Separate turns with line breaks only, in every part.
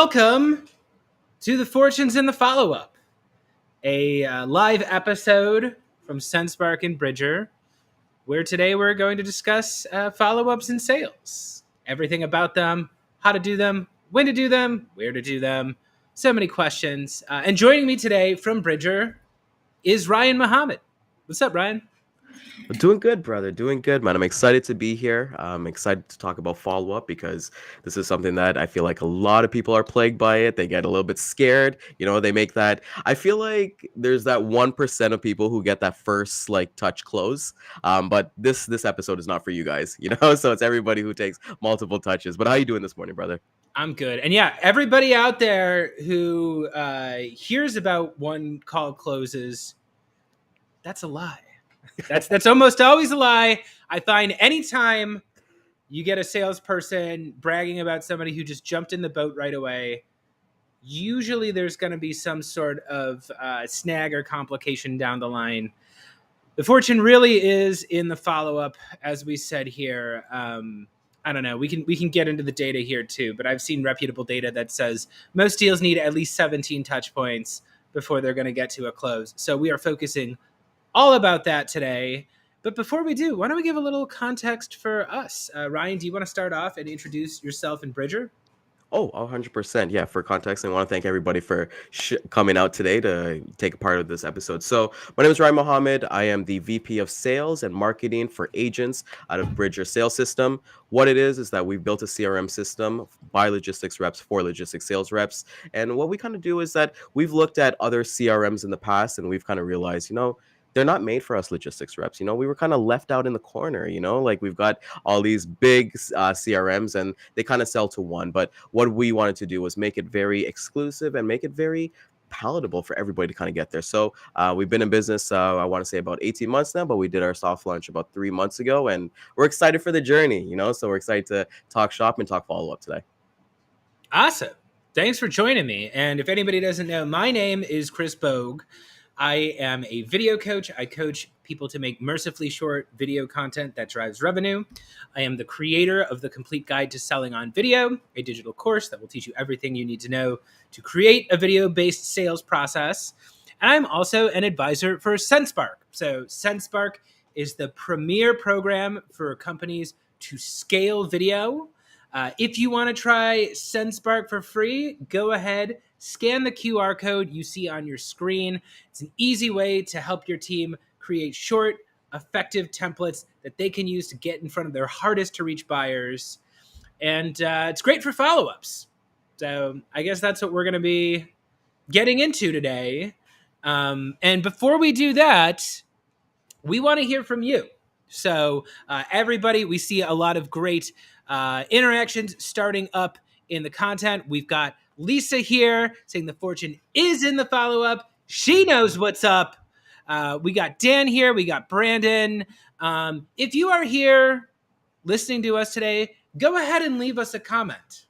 Welcome to the Fortunes in the Follow-Up, a live episode from SenseSpark and Bridger, where today we're going to discuss follow-ups in sales. Everything about them, how to do them, when to do them, where to do them, so many questions. And joining me today from Bridger is Ryan Muhammad. What's up, Ryan?
Doing good, brother. Doing good, man. I'm excited to be here. I'm excited to talk about follow up because this is something that I feel like a lot of people are plagued by it. They get a little bit scared. They make that. I feel like there's that 1% of people who get that first like touch close. But this episode is not for you guys. So it's everybody who takes multiple touches. But how you doing this morning, brother?
I'm good. And yeah, everybody out there who hears about one call closes, that's a lie. That's almost always a lie. I find anytime you get a salesperson bragging about somebody who just jumped in the boat right away, usually there's going to be some sort of snag or complication down the line. The fortune really is in the follow-up, as we said here. I don't know. We can get into the data here too, but I've seen reputable data that says most deals need at least 17 touch points before they're going to get to a close. So we are focusing all about that today. But before we do, why don't we give a little context for us? Ryan, do you want to start off and introduce yourself and Bridger?
Oh, 100%. Yeah, for context, I want to thank everybody for coming out today to take a part of this episode. So, my name is Ryan Mohammed. I am the VP of Sales and Marketing for agents out of Bridger Sales System. What it is that we've built a CRM system by logistics reps for logistics sales reps. And what we kind of do is that we've looked at other CRMs in the past and we've kind of realized, they're not made for us logistics reps. We were kind of left out in the corner, like we've got all these big CRMs and they kind of sell to one. But what we wanted to do was make it very exclusive and make it very palatable for everybody to kind of get there. So we've been in business, I want to say about 18 months now, but we did our soft launch about 3 months ago and we're excited for the journey, so we're excited to talk shop and talk follow up today.
Awesome. Thanks for joining me. And if anybody doesn't know, my name is Chris Bogue. I am a video coach. I coach people to make mercifully short video content that drives revenue. I am the creator of the Complete Guide to Selling on Video, a digital course that will teach you everything you need to know to create a video-based sales process. And I'm also an advisor for SenseSpark. So SenseSpark is the premier program for companies to scale video. If you want to try SenseSpark for free, go ahead, scan the QR code you see on your screen. It's an easy way to help your team create short, effective templates that they can use to get in front of their hardest to reach buyers. And it's great for follow-ups. So I guess that's what we're going to be getting into today. And before we do that, we want to hear from you. So everybody, we see a lot of great interactions starting up in the content. We've got Lisa here saying the fortune is in the follow-up. She knows what's up. We got Dan here. We got Brandon. If you are here listening to us today, go ahead and leave us a comment.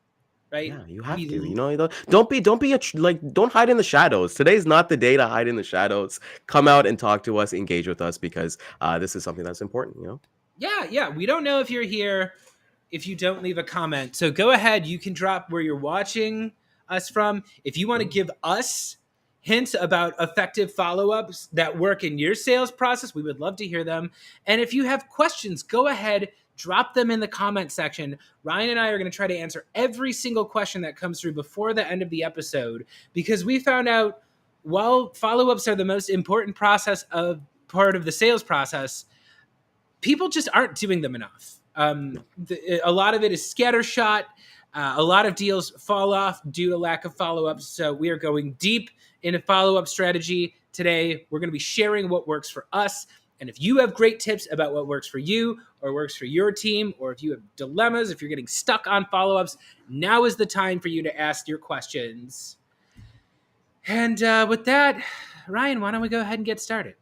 Right?
Yeah, you have to. Don't hide in the shadows. Today's not the day to hide in the shadows. Come out and talk to us, engage with us because this is something that's important.
Yeah. We don't know if you're here if you don't leave a comment. So go ahead. You can drop where you're watching us from. If you want to give us hints about effective follow-ups that work in your sales process, we would love to hear them. And if you have questions, go ahead, drop them in the comment section. Ryan and I are going to try to answer every single question that comes through before the end of the episode, because we found out while follow-ups are the most important part of the sales process, people just aren't doing them enough. A lot of it is scattershot. A lot of deals fall off due to lack of follow-ups. So we are going deep into follow-up strategy today. We're going to be sharing what works for us. And if you have great tips about what works for you or works for your team, or if you have dilemmas, if you're getting stuck on follow-ups, now is the time for you to ask your questions. And with that, Ryan, why don't we go ahead and get started?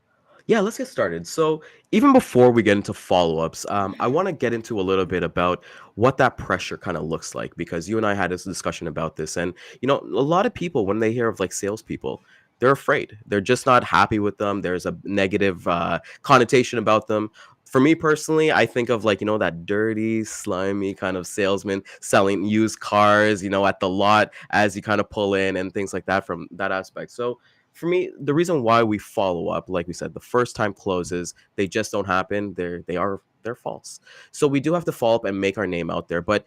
Yeah, let's get started. So even before we get into follow-ups, I want to get into a little bit about what that pressure kind of looks like, because you and I had this discussion about this. And, a lot of people, when they hear of like salespeople, they're afraid. They're just not happy with them. There's a negative connotation about them. For me personally, I think of like, that dirty, slimy kind of salesman selling used cars, at the lot as you kind of pull in and things like that from that aspect. So for me, the reason why we follow up, like we said, the first time closes, they just don't happen. They're false. So we do have to follow up and make our name out there. But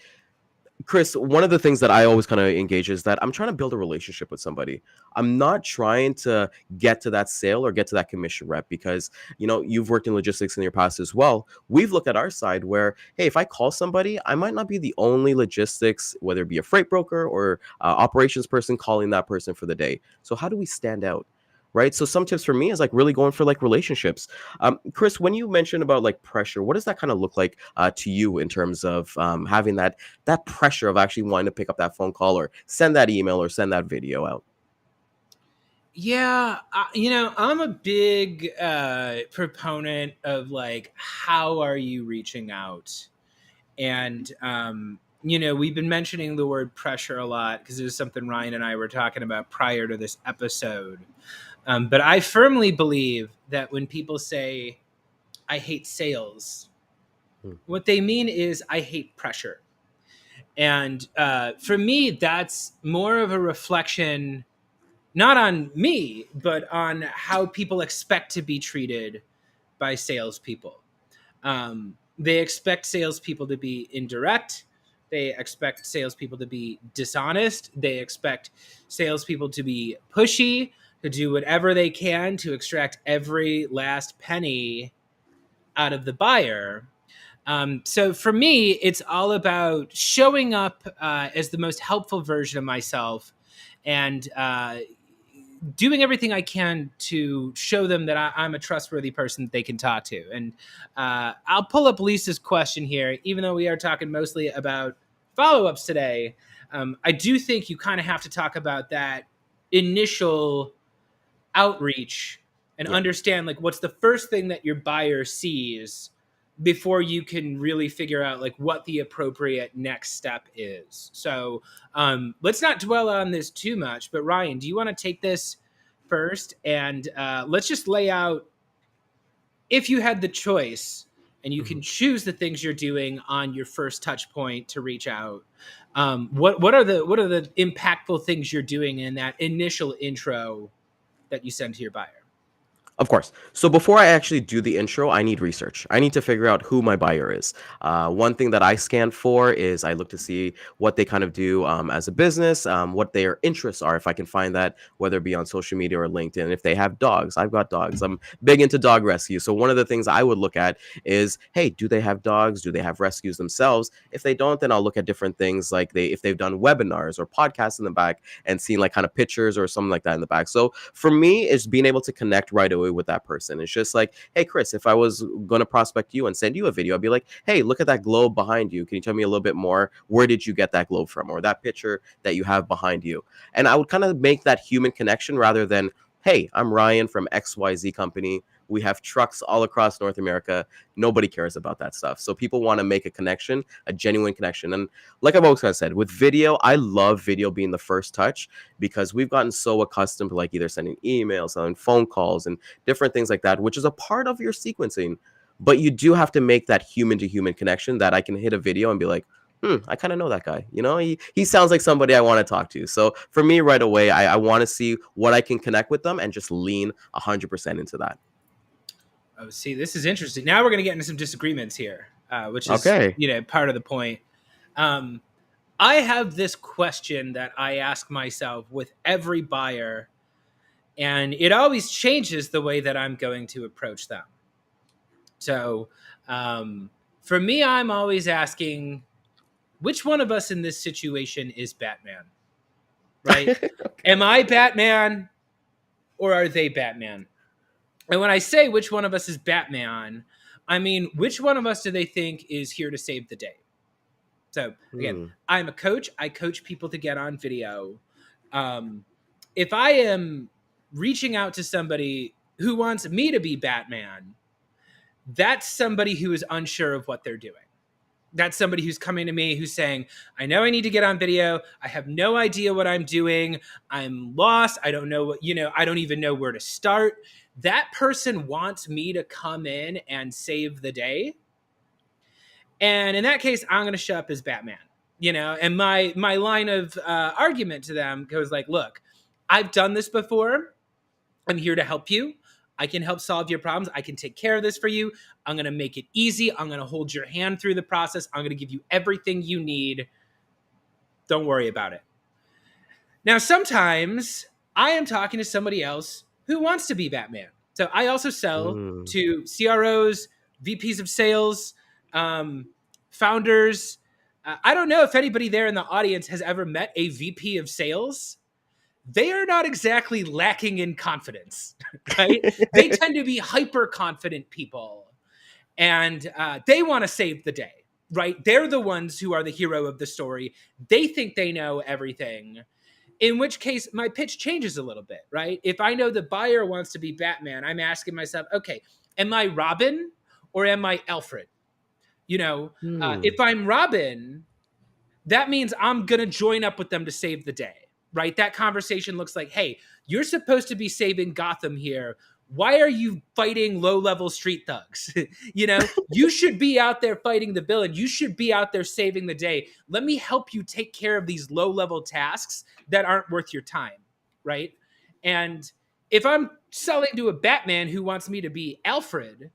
Chris, one of the things that I always kind of engage is that I'm trying to build a relationship with somebody. I'm not trying to get to that sale or get to that commission rep because, you've worked in logistics in your past as well. We've looked at our side where, hey, if I call somebody, I might not be the only logistics, whether it be a freight broker or operations person calling that person for the day. So how do we stand out? Right. So some tips for me is like really going for like relationships. Chris, when you mentioned about like pressure, what does that kind of look like to you in terms of having that pressure of actually wanting to pick up that phone call or send that email or send that video out?
Yeah, I'm a big proponent of like, how are you reaching out? And we've been mentioning the word pressure a lot because it was something Ryan and I were talking about prior to this episode. But I firmly believe that when people say, I hate sales,
Hmm.
what they mean is, I hate pressure. And for me, that's more of a reflection, not on me, but on how people expect to be treated by salespeople. They expect salespeople to be indirect. They expect salespeople to be dishonest. They expect salespeople to be pushy, to do whatever they can to extract every last penny out of the buyer. So for me, it's all about showing up as the most helpful version of myself and doing everything I can to show them that I'm a trustworthy person that they can talk to. And I'll pull up Lisa's question here, even though we are talking mostly about follow-ups today. I do think you kind of have to talk about that initial outreach and
Yeah.
understand like what's the first thing that your buyer sees before you can really figure out like what the appropriate next step is. So let's not dwell on this too much, but Ryan, do you want to take this first and let's just lay out, if you had the choice and you can
Mhm.
choose the things you're doing on your first touch point to reach out, what are the impactful things you're doing in that initial intro that you send to your buyer?
Of course. So before I actually do the intro, I need research. I need to figure out who my buyer is. One thing that I scan for is I look to see what they kind of do as a business, what their interests are, if I can find that, whether it be on social media or LinkedIn. If they have dogs, I've got dogs. I'm big into dog rescue. So one of the things I would look at is, hey, do they have dogs? Do they have rescues themselves? If they don't, then I'll look at different things like if they've done webinars or podcasts in the back and seeing like kind of pictures or something like that in the back. So for me, it's being able to connect right away with that person. It's just like, hey, Chris, if I was going to prospect you and send you a video, I'd be like, hey, look at that globe behind you. Can you tell me a little bit more? Where did you get that globe from? Or that picture that you have behind you? And I would kind of make that human connection rather than, hey, I'm Ryan from XYZ company. We have trucks all across North America. Nobody cares about that stuff. So people want to make a connection, a genuine connection. And like I've always kind of said, with video, I love video being the first touch because we've gotten so accustomed to like either sending emails, sending phone calls, and different things like that, which is a part of your sequencing. But you do have to make that human to human connection that I can hit a video and be like, I kind of know that guy. He sounds like somebody I want to talk to. So for me, right away, I want to see what I can connect with them and just lean 100% into that.
Oh, see, this is interesting. Now we're going to get into some disagreements here, which is,
Okay.
part of the point. Um, I have this question that I ask myself with every buyer, and it always changes the way that I'm going to approach them. So, um, for me, I'm always asking, which one of us in this situation is Batman? Right? Am I Batman or are they Batman? And when I say which one of us is Batman, I mean, which one of us do they think is here to save the day? So again,
Hmm.
I'm a coach. I coach people to get on video. If I am reaching out to somebody who wants me to be Batman, that's somebody who is unsure of what they're doing. That's somebody who's coming to me who's saying, I know I need to get on video. I have no idea what I'm doing. I'm lost. I don't know I don't even know where to start. that person wants me to come in and save the day. And in that case, I'm going to show up as Batman, and my line of argument to them goes like, look, I've done this before. I'm here to help you. I can help solve your problems. I can take care of this for you. I'm going to make it easy. I'm going to hold your hand through the process. I'm going to give you everything you need. Don't worry about it. Now, sometimes I am talking to somebody else who wants to be Batman. So I also sell
Mm.
to CROs, VPs of sales, founders. I don't know if anybody there in the audience has ever met a VP of sales. They are not exactly lacking in confidence, right? They tend to be hyper confident people, and they want to save the day, right? They're the ones who are the hero of the story. They think they know everything. In which case, my pitch changes a little bit, right? If I know the buyer wants to be Batman, I'm asking myself, okay, am I Robin or am I Alfred?
Hmm.
If I'm Robin, that means I'm going to join up with them to save the day, right? That conversation looks like, hey, you're supposed to be saving Gotham here. Why are you fighting low level street thugs? You should be out there fighting the villain. You should be out there saving the day. Let me help you take care of these low level tasks that aren't worth your time, right? And if I'm selling to a Batman who wants me to be Alfred,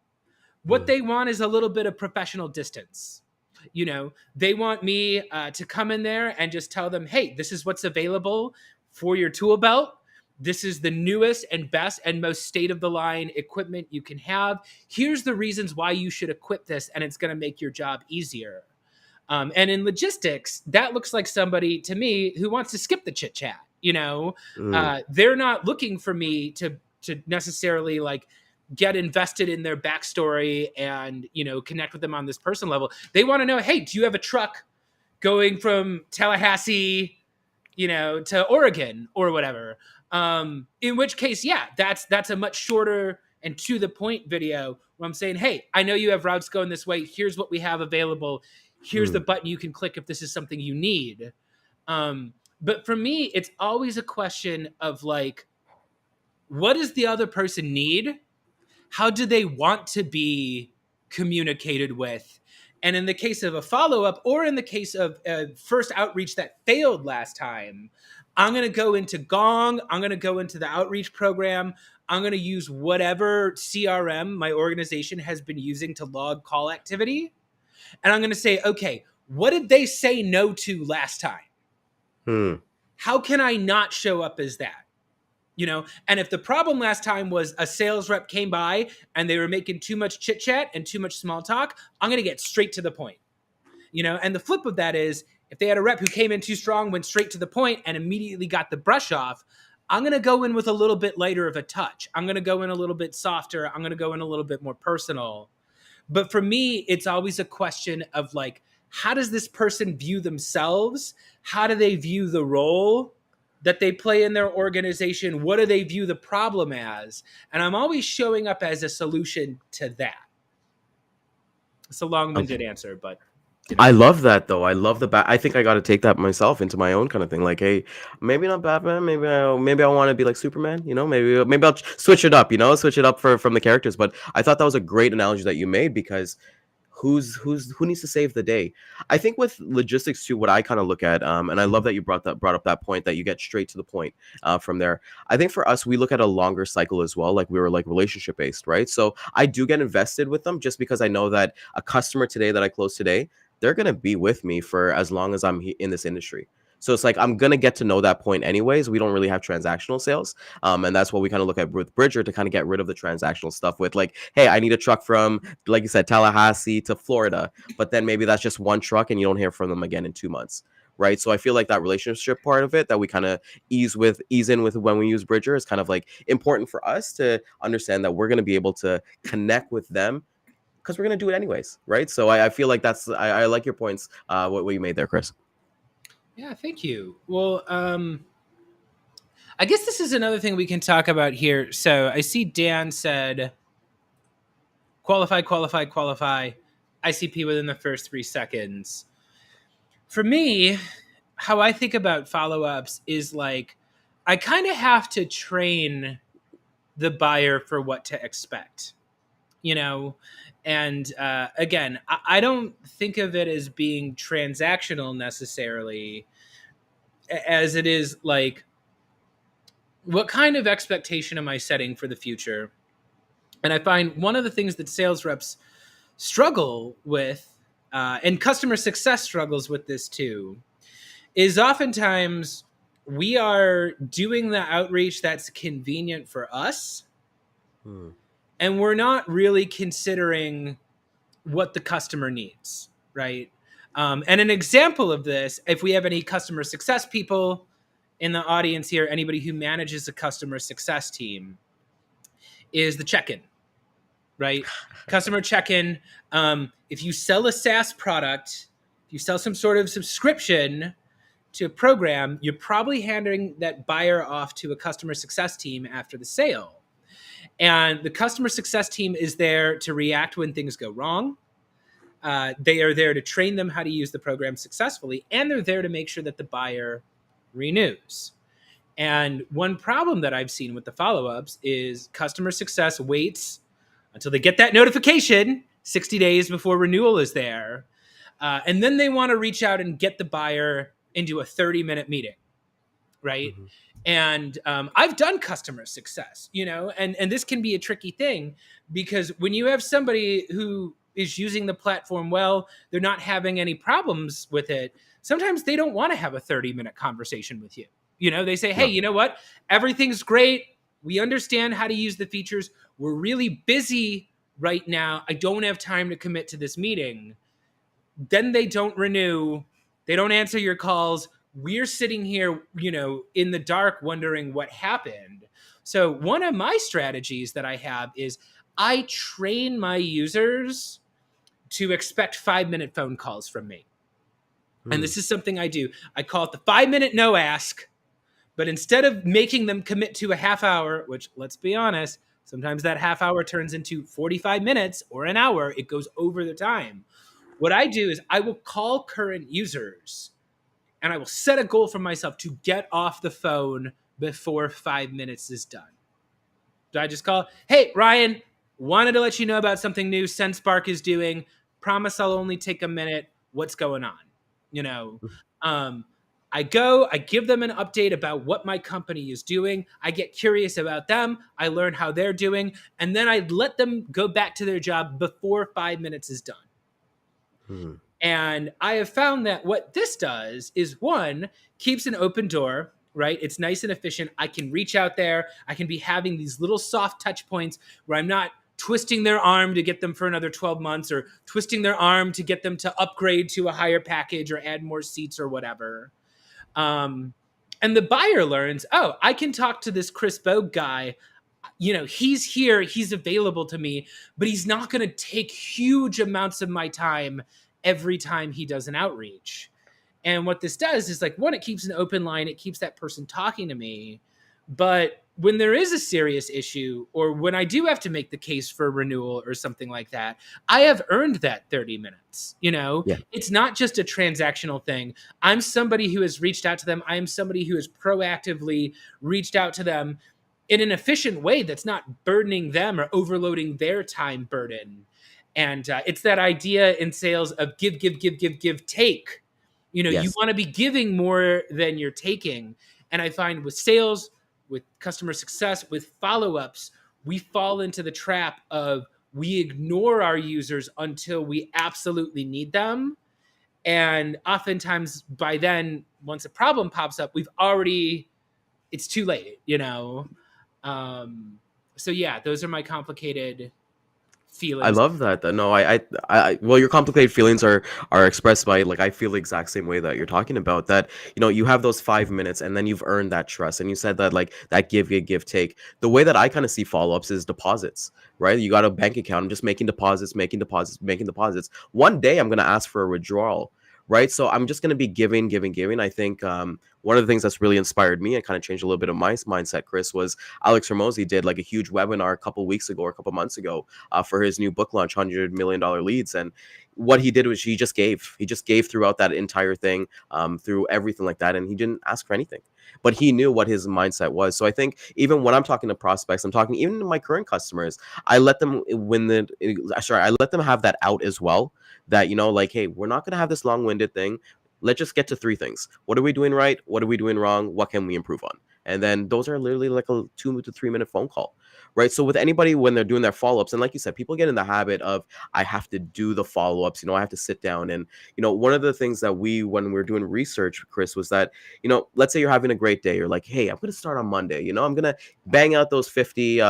what
Hmm.
they want is a little bit of professional distance. They want me to come in there and just tell them, hey, this is what's available for your tool belt. This is the newest and best and most state of the line equipment you can have. Here's the reasons why you should equip this, and it's going to make your job easier. And in logistics, that looks like somebody to me who wants to skip the chit chat.
Hmm.
They're not looking for me to necessarily like get invested in their backstory and connect with them on this person level. They want to know, hey, do you have a truck going from Tallahassee, to Oregon or whatever? In which case, yeah, that's a much shorter and to the point video where I'm saying, hey, I know you have routes going this way. Here's what we have available. Here's
Hmm.
the button you can click if this is something you need. But for me, it's always a question of like, what does the other person need? How do they want to be communicated with? And in the case of a follow up, or in the case of a first outreach that failed last time, I'm going to go into Gong. I'm going to go into the outreach program. I'm going to use whatever CRM my organization has been using to log call activity. And I'm going to say, okay, what did they say no to last time?
Hmm.
How can I not show up as that? And if the problem last time was a sales rep came by and they were making too much chit chat and too much small talk, I'm going to get straight to the point. And the flip of that is if they had a rep who came in too strong, went straight to the point and immediately got the brush off, I'm going to go in with a little bit lighter of a touch. I'm going to go in a little bit softer. I'm going to go in a little bit more personal. But for me, it's always a question of like, how does this person view themselves? How do they view the role that they play in their organization? What do they view the problem as? And I'm always showing up as a solution to that. It's a long-winded answer, but
I love that though. I love the I think I got to take that myself into my own kind of thing. Like, hey, maybe not Batman. Maybe I want to be like Superman. Maybe I'll switch it up. Switch it up from the characters. But I thought that was a great analogy that you made because who needs to save the day? I think with logistics too, what I kind of look at, and I love that you brought up that point that you get straight to the point from there. I think for us, we look at a longer cycle as well. Like we were like relationship based, right? So I do get invested with them just because I know that a customer today that I close today, they're gonna be with me for as long as I'm in this industry. So it's like I'm gonna get to know that point anyways. We don't really have transactional sales, and that's what we kind of look at with Bridger to kind of get rid of the transactional stuff. With like, hey, I need a truck from, like you said, Tallahassee to Florida, but then maybe that's just one truck and you don't hear from them again in 2 months, right? So I feel like that relationship part of it that we kind of ease in with when we use Bridger is kind of like important for us to understand that we're gonna be able to connect with them because we're gonna do it anyways, right? So I feel like I like your points, what you made there, Chris.
yeah, thank you. Well, I guess this is another thing we can talk about here. So I see Dan said qualify, qualify, qualify, ICP within the first 3 seconds. For me, how I think about follow ups is like I kind of have to train the buyer for what to expect, you know? And again, I don't think of it as being transactional necessarily, as it is like, what kind of expectation am I setting for the future? And I find one of the things that sales reps struggle with, and customer success struggles with this too, is oftentimes we are doing the outreach that's convenient for us,
Hmm.
and we're not really considering what the customer needs, right? And an example of this, if we have any customer success people in the audience here, anybody who manages a customer success team, is the check-in, right? Customer check-in. If you sell a SaaS product, if you sell some sort of subscription to a program, you're probably handing that buyer off to a customer success team after the sale. And the customer success team is there to react when things go wrong. They are there to train them how to use the program successfully, and they're there to make sure that the buyer renews. And one problem that I've seen with the follow-ups is customer success waits until they get that notification 60 days before renewal is there. And then they want to reach out and get the buyer into a 30-minute meeting, right?
Mhm.
And I've done customer success, and this can be a tricky thing, because when you have somebody who is using the platform well, they're not having any problems with it. Sometimes they don't want to have a 30-minute conversation with you. They say, hey,
No.
you know what? Everything's great. We understand how to use the features. We're really busy right now. I don't have time to commit to this meeting. Then they don't renew. They don't answer your calls. We're sitting here, in the dark wondering what happened. So one of my strategies that I have is I train my users to expect 5-minute phone calls from me. And
Hmm.
this is something I do. I call it the 5-minute no ask. But instead of making them commit to a half hour, which, let's be honest, sometimes that half hour turns into 45 minutes or an hour, it goes over the time. What I do is I will call current users and I will set a goal for myself to get off the phone before 5 minutes is done. Do I just call, hey, Ryan, wanted to let you know about something new SenseSpark is doing. Promise I'll only take a minute. What's going on? You know, um, I give them an update about what my company is doing. I get curious about them. I learn how they're doing. And then I let them go back to their job before 5 minutes is done.
Hmm.
And I have found that what this does is, one, keeps an open door, right? It's nice and efficient. I can reach out there. I can be having these little soft touch points where I'm not twisting their arm to get them for another 12 months or twisting their arm to get them to upgrade to a higher package or add more seats or whatever. And the buyer learns, oh, I can talk to this Chris Bogue guy. He's here, he's available to me, but he's not going to take huge amounts of my time every time he does an outreach. And what this does is, like, one, it keeps an open line, it keeps that person talking to me. But when there is a serious issue, or when I do have to make the case for renewal or something like that, I have earned that 30 minutes.
Yeah.
It's not just a transactional thing. I'm somebody who has reached out to them. I am somebody who has proactively reached out to them in an efficient way that's not burdening them or overloading their time burden. And it's that idea in sales of give, give, give, give, give, take. You
Yes.
want to be giving more than you're taking. And I find with sales, with customer success, with follow-ups, we fall into the trap of we ignore our users until we absolutely need them. And oftentimes by then, once a problem pops up, it's too late. So yeah, those are my complicated
I
feelings.
love that. No, well, your complicated feelings are expressed by, like, I feel the exact same way that you're talking about. That, you have those 5 minutes, and then you've earned that trust. And you said that, like, that give, take. The way that I kind of see follow-ups is deposits, right? You got a bank account. I'm just making deposits, making deposits, making deposits. One day, I'm gonna ask for a withdrawal, right? So I'm just gonna be giving, giving, giving. I think one of the things that's really inspired me and kind of changed a little bit of my mindset, Chris, was Alex Ramosi did, like, a huge webinar a couple weeks ago or a couple months ago for his new book launch, $100 million leads. And what he did was he just gave throughout that entire thing, through everything like that, and he didn't ask for anything, but he knew what his mindset was. So I think even when I'm talking to prospects, I'm talking even to my current customers, I let them I let them have that out as well, that, like, hey, we're not going to have this long-winded thing. Let's just get to three things. What are we doing right? What are we doing wrong? What can we improve on? And then those are literally like a 2 to 3 minute phone call, right? So with anybody, when they're doing their follow-ups, and like you said, people get in the habit of, I have to do the follow-ups, I have to sit down. And one of the things that when we were doing research, Chris, was that, let's say you're having a great day, you're like, hey, I'm going to start on Monday, I'm going to bang out those 50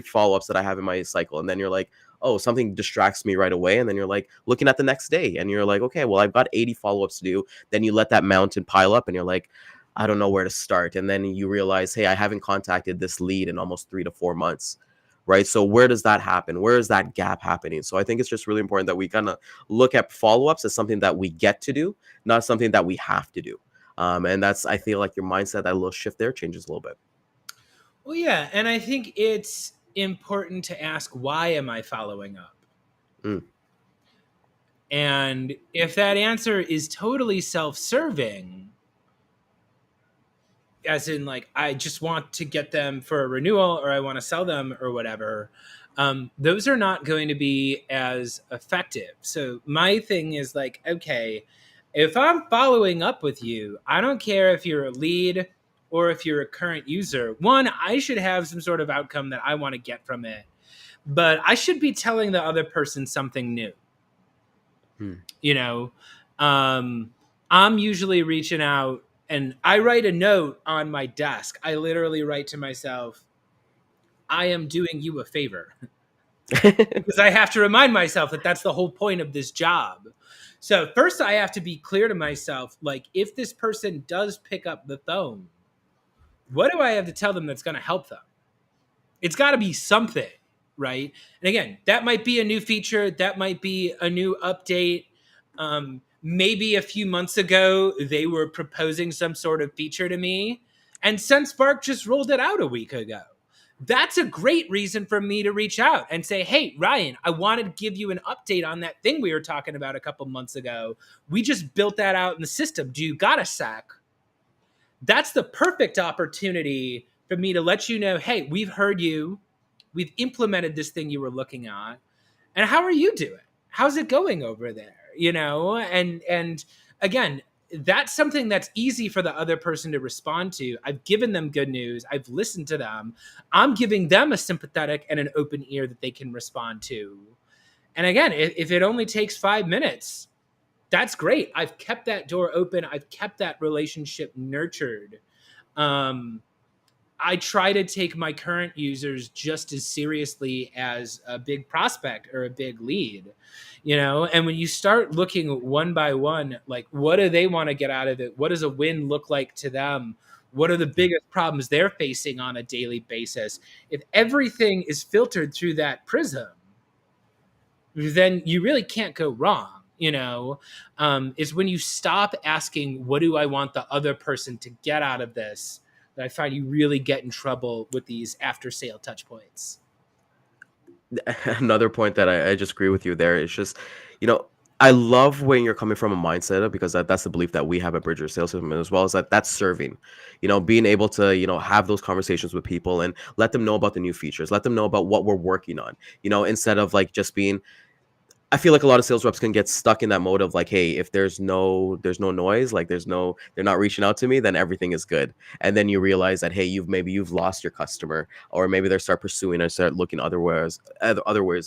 follow-ups that I have in my cycle. And then you're like, oh, something distracts me right away. And then you're like looking at the next day and you're like, okay, well, I've got 80 follow-ups to do. Then you let that mountain pile up and you're like, I don't know where to start. And then you realize, hey, I haven't contacted this lead in almost 3 to 4 months. Right. So where does that happen? Where is that gap happening? So I think it's just really important that we kind of look at follow-ups as something that we get to do, not something that we have to do. And that's, I feel like your mindset, that little shift there changes a little bit.
Well, yeah. And I think it's important to ask, why am I following up?
Mm.
And if that answer is totally self-serving, as in like, I just want to get them for a renewal or I want to sell them or whatever, those are not going to be as effective. So my thing is like, okay, if I'm following up with you, I don't care if you're a lead or if you're a current user. One, I should have some sort of outcome that I want to get from it, but I should be telling the other person something new. You know, I'm usually reaching out and I write a note on my desk. I literally write to myself, I am doing you a favor. Because I have to remind myself that that's the whole point of this job. So first I have to be clear to myself, like, if this person does pick up the phone, what do I have to tell them that's going to help them? It's got to be something, right? And again, that might be a new feature, that might be a new update. Maybe a few months ago they were proposing some sort of feature to me, and SenseSpark just rolled it out a week ago. That's a great reason for me to reach out and say, hey, Ryan, I wanted to give you an update on that thing we were talking about a couple months ago. We just built that out in the system. Do you got a sec? That's the perfect opportunity for me to let you know, hey, we've heard you. We've implemented this thing you were looking at. And how are you doing? How's it going over there? And again, that's something that's easy for the other person to respond to. I've given them good news. I've listened to them. I'm giving them a sympathetic and an open ear that they can respond to. And again, if it only takes 5 minutes, that's great. I've kept that door open. I've kept that relationship nurtured. I try to take my current users just as seriously as a big prospect or a big lead, and when you start looking one by one, like, what do they want to get out of it? What does a win look like to them? What are the biggest problems they're facing on a daily basis? If everything is filtered through that prism, then you really can't go wrong. Is when you stop asking, what do I want the other person to get out of this, that I find you really get in trouble with these after sale touch points.
Another point that I just agree with you there is just, I love when you're coming from a mindset of, because that's the belief that we have at Bridger Sales System, as well as that's serving, being able to, have those conversations with people and let them know about the new features, let them know about what we're working on, instead of like just being, I feel like a lot of sales reps can get stuck in that mode of like, hey, if there's no noise, like they're not reaching out to me, then everything is good. And then you realize that, hey, you've lost your customer, or maybe they start pursuing and start looking other ways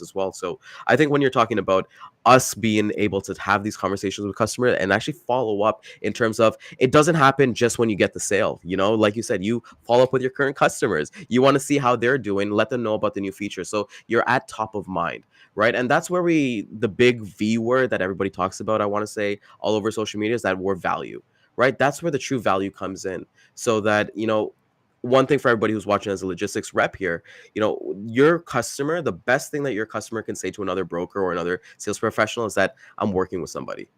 as well. So I think when you're talking about us being able to have these conversations with customers and actually follow up, in terms of, it doesn't happen just when you get the sale, like you said, you follow up with your current customers, you want to see how they're doing, let them know about the new feature, so you're at top of mind. Right. And that's where the big V word that everybody talks about, I want to say, all over social media, is that word value. Right. That's where the true value comes in. So that, one thing for everybody who's watching as a logistics rep here, your customer, the best thing that your customer can say to another broker or another sales professional is that, I'm working with somebody.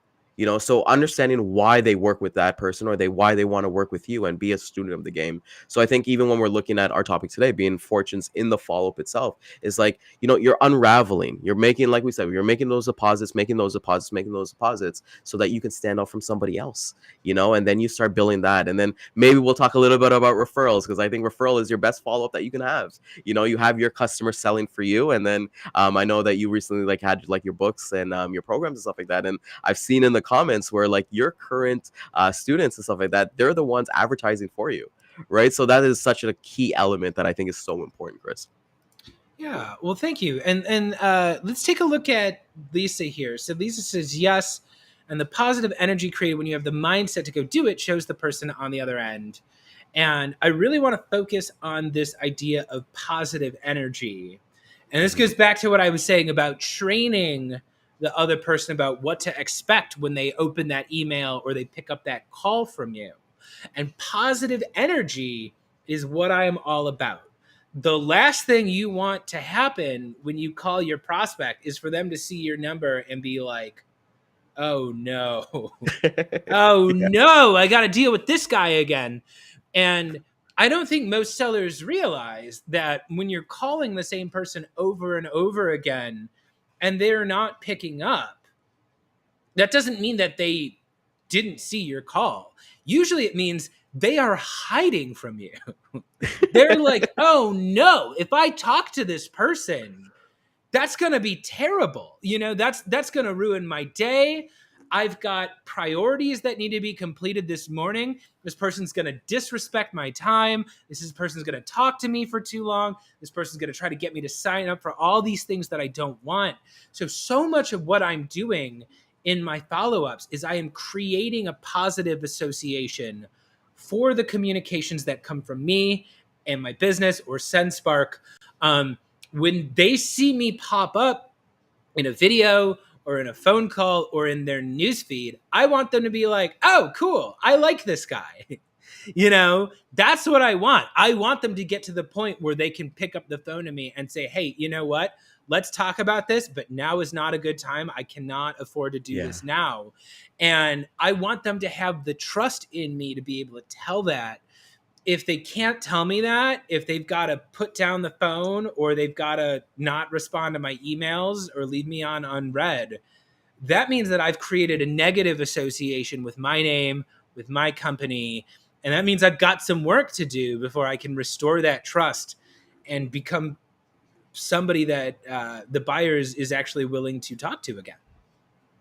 So understanding why they work with that person, or why they want to work with you and be a student of the game. So I think even when we're looking at our topic today, being fortunes in the follow-up itself, is like, you're unraveling, you're making, like we said, you're making those deposits, making those deposits, making those deposits, so that you can stand out from somebody else. And then you start building that, and then maybe we'll talk a little bit about referrals, because I think referral is your best follow-up that you can have. You have your customer selling for you, and then I know that you recently like had like your books and your programs and stuff like that, and I've seen in the comments where like your current students and stuff like that, they're the ones advertising for you, right? So that is such a key element that I think is so important, Chris.
Yeah, well, thank you. And let's take a look at Lisa here. So Lisa says yes, and the positive energy created when you have the mindset to go do it shows the person on the other end. And I really want to focus on this idea of positive energy. And this goes back to what I was saying about training the other person about what to expect when they open that email or they pick up that call from you. And positive energy is what I am all about. The last thing you want to happen when you call your prospect is for them to see your number and be like, oh no, oh
Yeah.
no, I got to deal with this guy again. And I don't think most sellers realize that when you're calling the same person over and over again and they're not picking up, that doesn't mean that they didn't see your call. Usually it means they are hiding from you. They're like, oh no, if I talk to this person, that's going to be terrible. That's going to ruin my day. I've got priorities that need to be completed this morning. This person's going to disrespect my time. Person's going to talk to me for too long. This person's going to try to get me to sign up for all these things that I don't want. So much of what I'm doing in my follow-ups is I am creating a positive association for the communications that come from me and my business or SendSpark. When they see me pop up in a video or in a phone call or in their newsfeed, I want them to be like, oh, cool, I like this guy. That's what I want. I want them to get to the point where they can pick up the phone to me and say, hey, you know what? Let's talk about this, but now is not a good time. I cannot afford to do
Yeah.
this now. And I want them to have the trust in me to be able to tell that. If they can't tell me that, if they've got to put down the phone or they've got to not respond to my emails or leave me on unread, that means that I've created a negative association with my name, with my company. And that means I've got some work to do before I can restore that trust and become somebody that the buyer is actually willing to talk to again.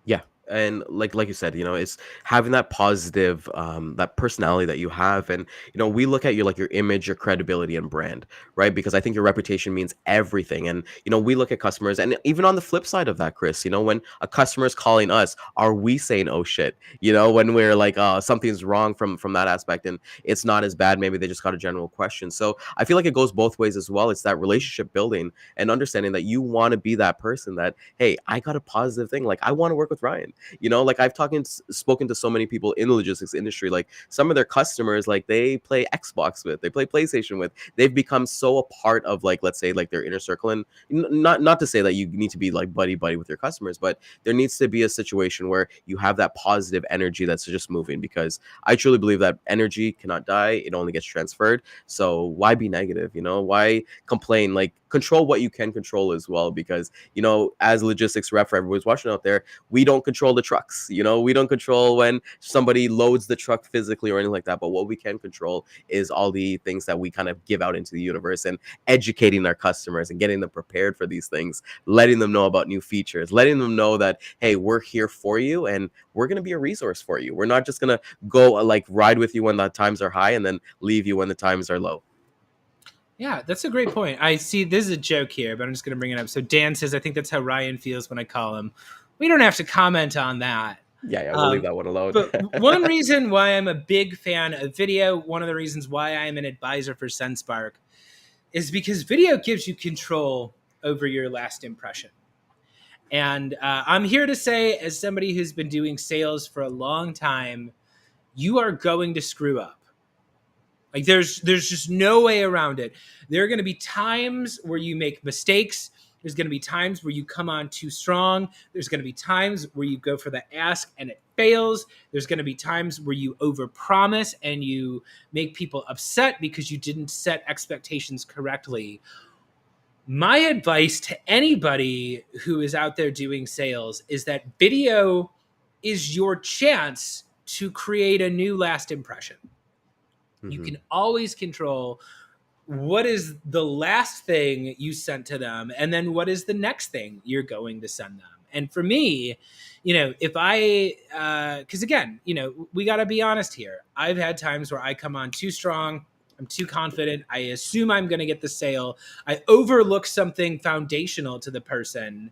Yeah. And like you said, it's having that positive that personality that you have. And we look at you like your image, your credibility, and brand, right? Because I think your reputation means everything. And we look at customers, and even on the flip side of that, Chris, when a customer is calling us, are we saying, oh shit, when we're like, something's wrong from that aspect, and it's not as bad, maybe they just got a general question. So I feel like it goes both ways as well. It's that relationship building and understanding that you want to be that person that, hey, I got a positive thing, like I want to work with Ryan. Like I've spoken to so many people in the logistics industry, like some of their customers, like they play Xbox with, they play PlayStation with, they've become so a part of, like, let's say, like their inner circle. And not to say that you need to be like buddy with your customers, but there needs to be a situation where you have that positive energy that's just moving, because I truly believe that energy cannot die, it only gets transferred. So why be negative? Why complain? Like, control what you can control as well, because as logistics rep, for everybody's watching out there, we don't control the trucks. We don't control when somebody loads the truck physically or anything like that. But what we can control is all the things that we kind of give out into the universe, and educating our customers and getting them prepared for these things, letting them know about new features, letting them know that, hey, we're here for you and we're going to be a resource for you. We're not just going to go like ride with you when the times are high and then leave you when the times are low.
Yeah, that's a great point. I see this is a joke here, but I'm just going to bring it up. So Dan says, I think that's how Ryan feels when I call him. We don't have to comment on that.
Yeah, we'll leave that one alone.
But one reason why I'm a big fan of video, one of the reasons why I'm an advisor for SendSpark, is because video gives you control over your last impression. And I'm here to say, as somebody who's been doing sales for a long time, you are going to screw up. Like there's just no way around it. There are going to be times where you make mistakes, There's going to be times where you come on too strong. There's going to be times where you go for the ask and it fails. There's going to be times where you overpromise and you make people upset because you didn't set expectations correctly. My advice to anybody who is out there doing sales is that video is your chance to create a new last impression. You
Hmm.
can always control what is the last thing you sent to them and then what is the next thing you're going to send them. And for me, if I because again, we got to be honest here. I've had times where I come on too strong, I'm too confident, I assume I'm going to get the sale, I overlook something foundational to the person,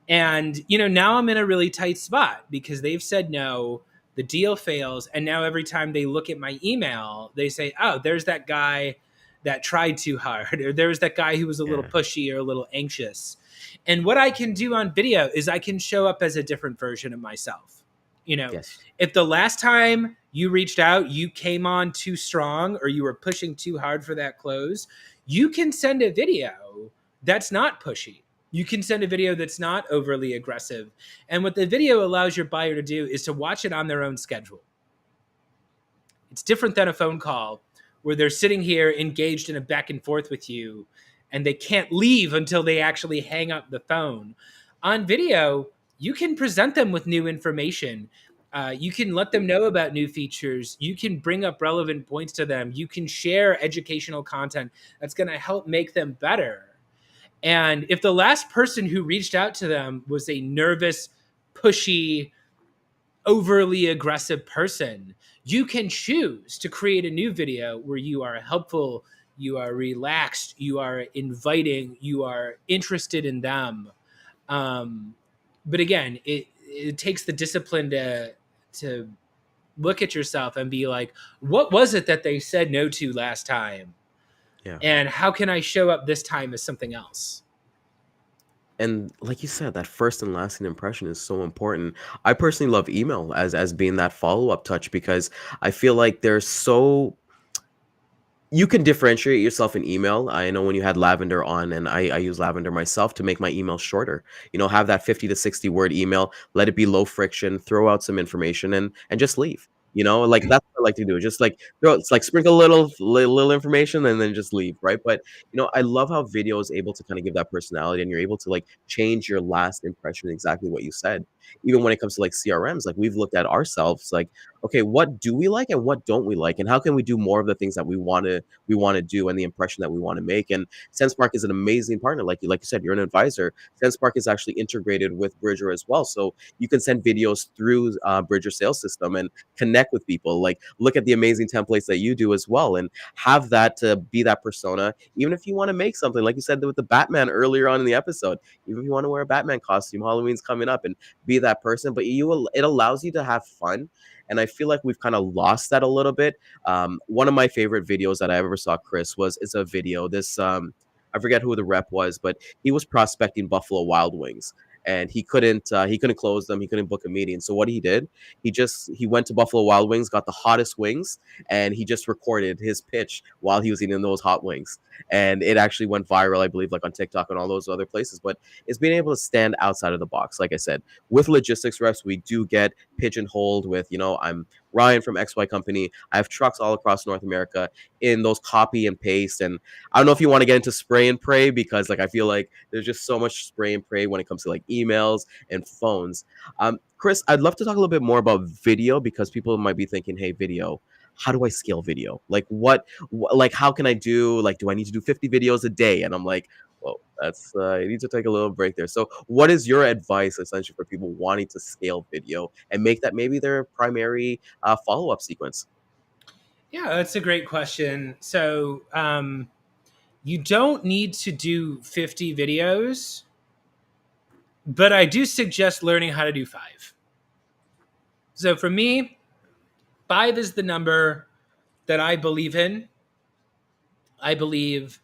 and now I'm in a really tight spot because they've said no, the deal fails, and now every time they look at my email, they say, "Oh, there's that guy that tried too hard," or "There's that guy who was a little
Yeah.
pushy or a little anxious." And what I can do on video is I can show up as a different version of myself. You know,
Yes.
if the last time you reached out, you came on too strong or you were pushing too hard for that close, you can send a video that's not pushy. You can send a video that's not overly aggressive. And what the video allows your buyer to do is to watch it on their own schedule. It's different than a phone call where they're sitting here engaged in a back and forth with you and they can't leave until they actually hang up the phone. On video, you can present them with new information. You can let them know about new features. You can bring up relevant points to them. You can share educational content that's going to help make them better. And if the last person who reached out to them was a nervous, pushy, overly aggressive person, you can choose to create a new video where you are helpful, you are relaxed, you are inviting, you are interested in them. Um, but again, it takes the discipline to look at yourself and be like, what was it that they said no to last time?
Yeah.
And how can I show up this time as something else?
And like you said, that first and lasting impression is so important. I personally love email as being that follow-up touch because I feel like there's so you can differentiate yourself in email. I know when you had lavender on, and I use lavender myself to make my email shorter. Have that 50 to 60 word email, let it be low friction, throw out some information and just leave. Like that's what I like to do. Just like it's like sprinkle a little information and then just leave, right? But I love how video is able to kind of give that personality and you're able to like change your last impression exactly what you said. Even when it comes to like CRMs, like we've looked at ourselves like, okay, what do we like and what don't we like? And how can we do more of the things that we want to do and the impression that we want to make. And SenseMark is an amazing partner. Like you said, you're an advisor. SenseMark is actually integrated with Bridger as well. So you can send videos through Bridger sales system and connect with people. Like look at the amazing templates that you do as well and have that to be that persona. Even if you want to make something, like you said with the Batman earlier on in the episode, even if you want to wear a Batman costume, Halloween's coming up and be that person, but it allows you to have fun. And I feel like we've kind of lost that a little bit. One of my favorite videos that I ever saw, Chris, is a video. I forget who the rep was, but he was prospecting Buffalo Wild Wings, and he couldn't close them. He couldn't book a meeting. So what he did, he went to Buffalo Wild Wings, got the hottest wings, and he just recorded his pitch while he was eating those hot wings, and it actually went viral, I believe, like on TikTok and all those other places. But it's being able to stand outside of the box. Like I said, with logistics reps, we do get pigeonholed with, I'm Ryan from XY company. I have trucks all across North America in those copy and paste. And I don't know if you want to get into spray and pray because like I feel like there's just so much spray and pray when it comes to like emails and phones. Chris, I'd love to talk a little bit more about video because people might be thinking, hey, video. How do I scale video? Like like how can I do like do I need to do 50 videos a day? And I'm like, well, that's you need to take a little break there. So, what is your advice essentially for people wanting to scale video and make that maybe their primary follow up sequence?
Yeah, that's a great question. So, you don't need to do 50 videos, but I do suggest learning how to do five. So, for me, five is the number that I believe in. I believe,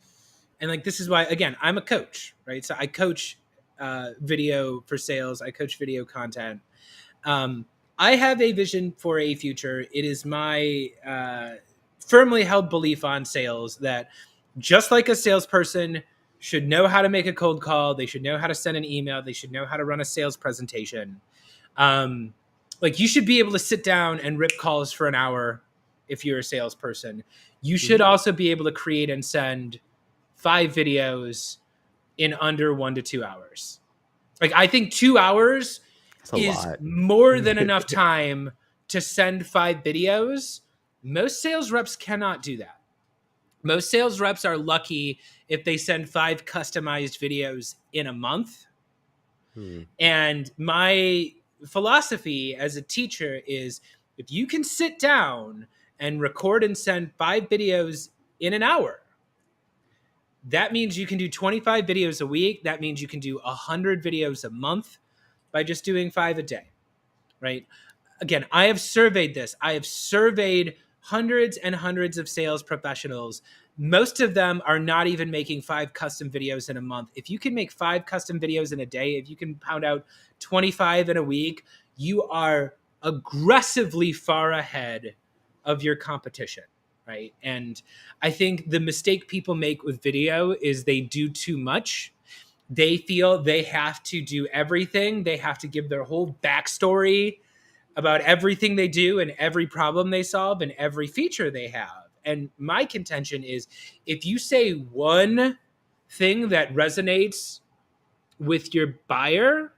and like this is why, again, I'm a coach, right? So, I coach video for sales, I coach video content. Um, I have a vision for a future. It is my firmly held belief on sales that just like a salesperson should know how to make a cold call. They should know how to send an email. They should know how to run a sales presentation. Um, like you should be able to sit down and rip calls for an hour if you're a salesperson. You should
Mhm.
also be able to create and send 5 videos in under 1 to 2 hours. Like I think 2 hours
That's a
is
lot.
more than enough time to send 5 videos. Most sales reps cannot do that. Most sales reps are lucky if they send 5 customized videos in a month.
Hmm.
And my philosophy as a teacher is if you can sit down and record and send 5 videos in an hour, that means you can do 25 videos a week. That means you can do 100 videos a month by just doing 5 a day, right? Again, I have surveyed this. I have surveyed hundreds and hundreds of sales professionals. Most of them are not even making 5 custom videos in a month. If you can make 5 custom videos in a day, if you can pound out 25 in a week, you are aggressively far ahead of your competition, right? And I think the mistake people make with video is they do too much. They feel they have to do everything. They have to give their whole backstory about everything they do and every problem they solve and every feature they have. And my contention is if you say one thing that resonates with your buyer,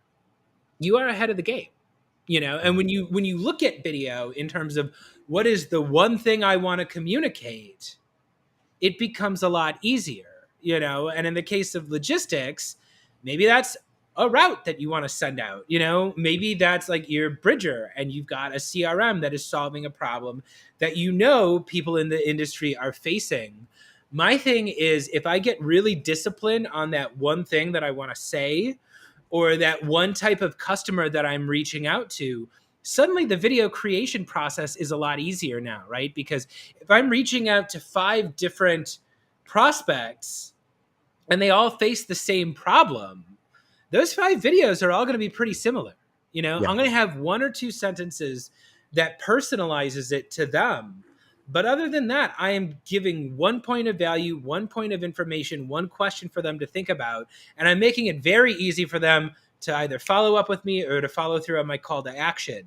you are ahead of the game. You know, and when you look at video in terms of what is the one thing I want to communicate, it becomes a lot easier, you know. And in the case of logistics, maybe that's a route that you want to send out, you know. Maybe that's like your bridger and you've got a CRM that is solving a problem that you know people in the industry are facing. My thing is if I get really disciplined on that one thing that I want to say or that one type of customer that I'm reaching out to, suddenly the video creation process is a lot easier now, right? Because if I'm reaching out to 5 different prospects and they all face the same problem, those 5 videos are all going to be pretty similar. You know,
Yeah.
I'm going to have 1 or 2 sentences that personalizes it to them. But other than that, I am giving one point of value, one point of information, one question for them to think about. And I'm making it very easy for them to either follow up with me or to follow through on my call to action.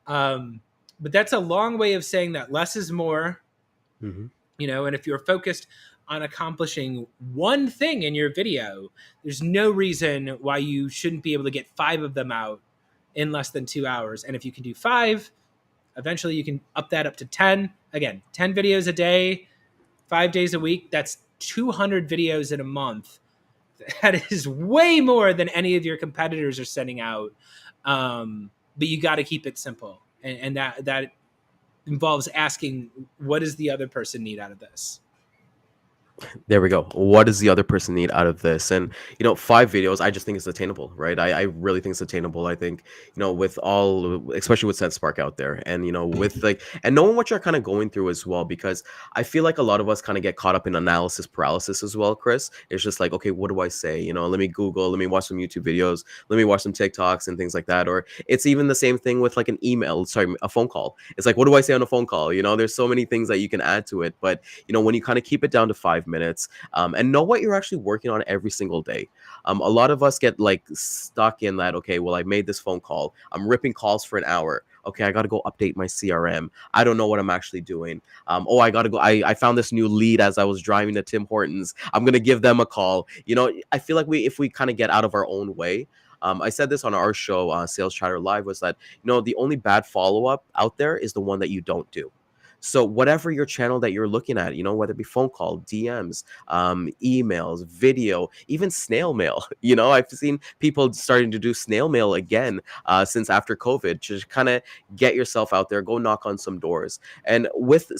But that's a long way of saying that less is more,
Hmm.
you know, and if you're focused on accomplishing one thing in your video, there's no reason why you shouldn't be able to get 5 of them out in less than 2 hours. And if you can do 5, eventually you can up that up to 10. Again, 10 videos a day, 5 days a week. That's 200 videos in a month. That is way more than any of your competitors are sending out. But you got to keep it simple. And that involves asking, what does the other person need out of this?
There we go. What does the other person need out of this? And 5 videos, I just think it's attainable, right? I really think it's attainable. I think, with all, especially with SenseSpark out there, and with like, and knowing what you're kind of going through as well, because I feel like a lot of us kind of get caught up in analysis paralysis as well, Chris. It's just like, okay, what do I say? Let me Google, let me watch some YouTube videos, let me watch some TikToks and things like that. Or it's even the same thing with like an email, sorry, a phone call. It's like, what do I say on a phone call? There's so many things that you can add to it, but when you kind of keep it down to 5 minutes, and know what you're actually working on every single day. A lot of us get like stuck in that, okay, well, I made this phone call, I'm ripping calls for an hour. Okay, I got to go update my CRM. I don't know what I'm actually doing. Oh, I got to go. I found this new lead as I was driving to Tim Hortons. I'm going to give them a call. I feel like if we kind of get out of our own way, I said this on our show, Sales Chatter Live, was that, the only bad follow up out there is the one that you don't do. So whatever your channel that you're looking at, whether it be phone call, DMs, emails, video, even snail mail. I've seen people starting to do snail mail again since after COVID. Just kind of get yourself out there, go knock on some doors. And with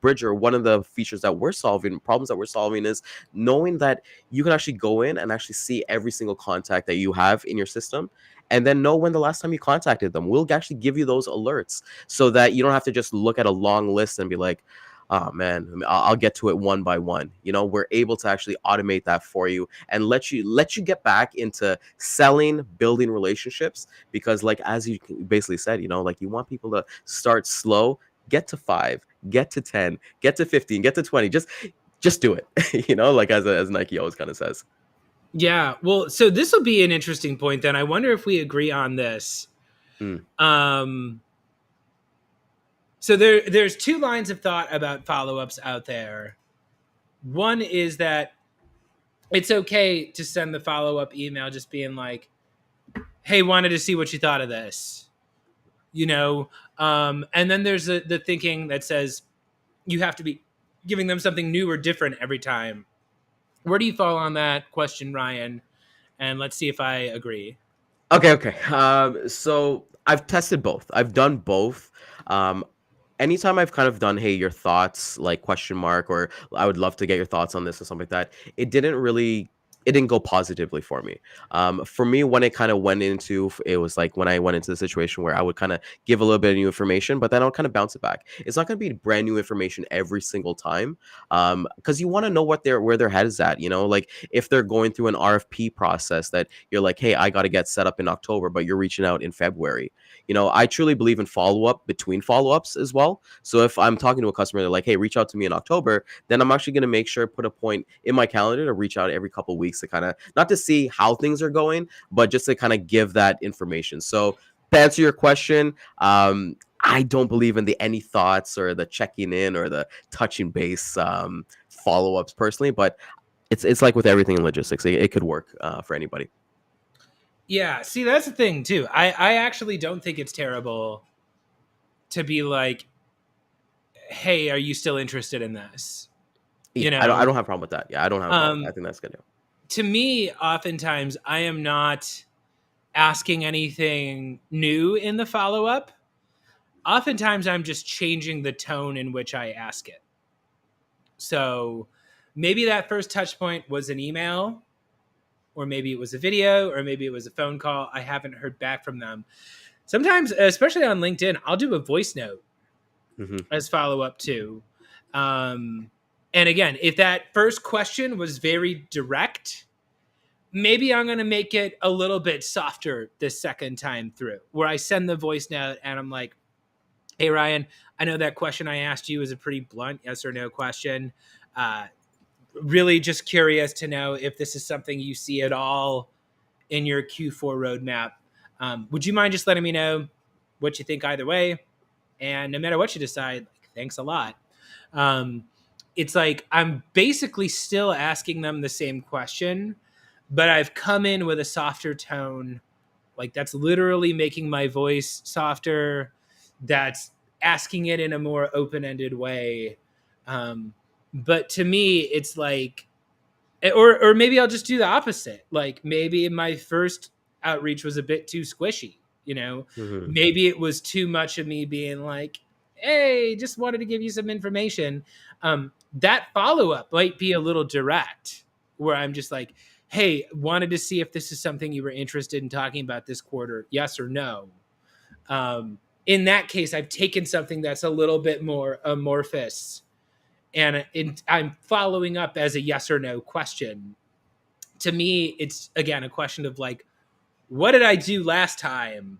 Bridger, one of the features that we're solving, problems that we're solving, is knowing that you can actually go in and actually see every single contact that you have in your system, and then know when the last time you contacted them. We'll actually give you those alerts so that you don't have to just look at a long list and be like, oh man, I'll get to it one by one. We're able to actually automate that for you and let you get back into selling, building relationships, because like as you basically said, like you want people to start slow, get to 5, get to 10, get to 15, get to 20, just just do it. Like as Nike always kind of says.
Yeah. Well, so this will be an interesting point then. I wonder if we agree on this.
Mm.
Um, so there's two lines of thought about follow-ups out there. One is that it's okay to send the follow-up email just being like, hey, wanted to see what you thought of this. And then there's the thinking that says you have to be giving them something new or different every time. Where do you fall on that question, Ryan? And let's see if I agree.
Okay. So I've tested both. I've done both. Um, Anytime I've kind of done, hey, your thoughts, like question mark, or I would love to get your thoughts on this or something like that, it didn't go positively for me. For me, when it kind of went into, it was like when I went into the situation where I would kind of give a little bit of new information, but then I would kind of bounce it back. It's not going to be brand new information every single time, because you want to know where their head is at. Like if they're going through an RFP process that you're like, hey, I got to get set up in October, but you're reaching out in February. I truly believe in follow up between follow ups as well. So if I'm talking to a customer, they're like, hey, reach out to me in October, then I'm actually going to make sure put a point in my calendar to reach out every couple of weeks to kind of not to see how things are going, but just to kind of give that information. So to answer your question, I don't believe in the any thoughts or the checking in or the touching base follow ups personally, but it's like with everything in logistics, it could work for anybody.
Yeah, see, that's the thing too. I actually don't think it's terrible to be like, hey, are you still interested in this?
Yeah, I don't have a problem with that. Yeah, I don't have a problem. I
Um,
think that's good.
to me, oftentimes I am not asking anything new in the follow up. Oftentimes I'm just changing the tone in which I ask it. So maybe that first touch point was an email, or maybe it was a video, or maybe it was a phone call. I haven't heard back from them. Sometimes, especially on LinkedIn, I'll do a voice note
Mm-hmm.
as follow up too. Um, and again, if that first question was very direct, maybe I'm going to make it a little bit softer the second time through, where I send the voice note and I'm like, hey, Ryan, I know that question I asked you is a pretty blunt yes or no question. Uh, really just curious to know if this is something you see at all in your Q4 roadmap. Would you mind just letting me know what you think either way? And no matter what you decide, like, thanks a lot. Um, it's like I'm basically still asking them the same question, but I've come in with a softer tone. Like that's literally making my voice softer. That's asking it in a more open-ended way. Um, but to me, it's like, or maybe I'll just do the opposite. Like maybe my first outreach was a bit too squishy.
Mm-hmm.
Maybe it was too much of me being like, "Hey, just wanted to give you some information." That follow up might be a little direct, where I'm just like, "Hey, wanted to see if this is something you were interested in talking about this quarter, yes or no." In that case, I've taken something that's a little bit more amorphous and I'm following up as a yes or no question. To me, it's again a question of like, what did I do last time?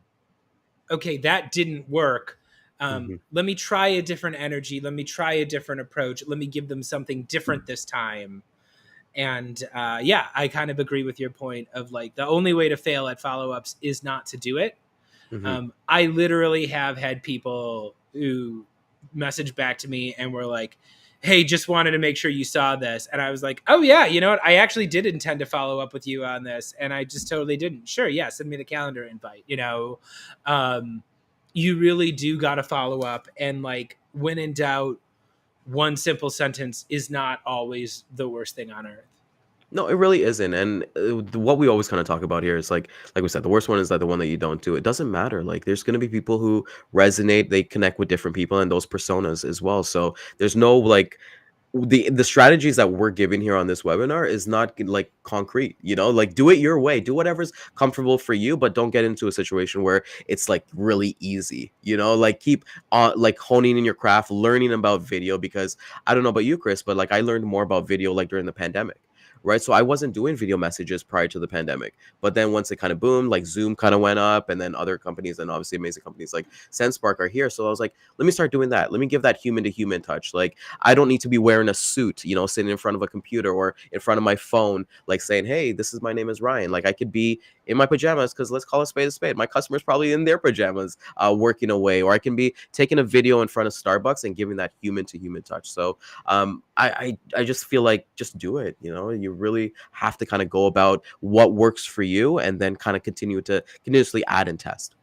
Okay, that didn't work.
Mm-hmm.
Let me try a different energy. Let me try a different approach. Let me give them something different this time. And yeah, I kind of agree with your point of like the only way to fail at follow ups is not to do it.
Mm-hmm.
I literally have had people who message back to me and were like, "Hey, just wanted to make sure you saw this." And I was like, "Oh yeah, you know what? I actually did intend to follow up with you on this, and I just totally didn't." Sure, yeah, send me the calendar invite. Um, you really do got to follow up, and like when in doubt, one simple sentence is not always the worst thing on earth.
No, it really isn't. And what we always kind of talk about here is like we said, the worst one is that the one that you don't do. It doesn't matter. Like there's going to be people who resonate, they connect with different people and those personas as well. So there's no like the strategies that we're giving here on this webinar is not like concrete, like do it your way, do whatever's comfortable for you, but don't get into a situation where it's like really easy, like keep on like honing in your craft, learning about video, because I don't know about you, Chris, but like I learned more about video like during the pandemic, right? So I wasn't doing video messages prior to the pandemic. But then once it kind of boomed, like Zoom kind of went up, and then other companies and obviously amazing companies like SendSpark are here. So I was like, let me start doing that. Let me give that human to human touch. Like, I don't need to be wearing a suit, you know, sitting in front of a computer or in front of my phone, like saying, hey, this is my name is Ryan. Like, I could be in my pajamas, because let's call a spade a spade. My customer's probably in their pajamas working away, or I can be taking a video in front of Starbucks and giving that human to human touch. So I just feel like just do it. You know, you really have to kind of go about what works for you, and then kind of continue to continuously add and test.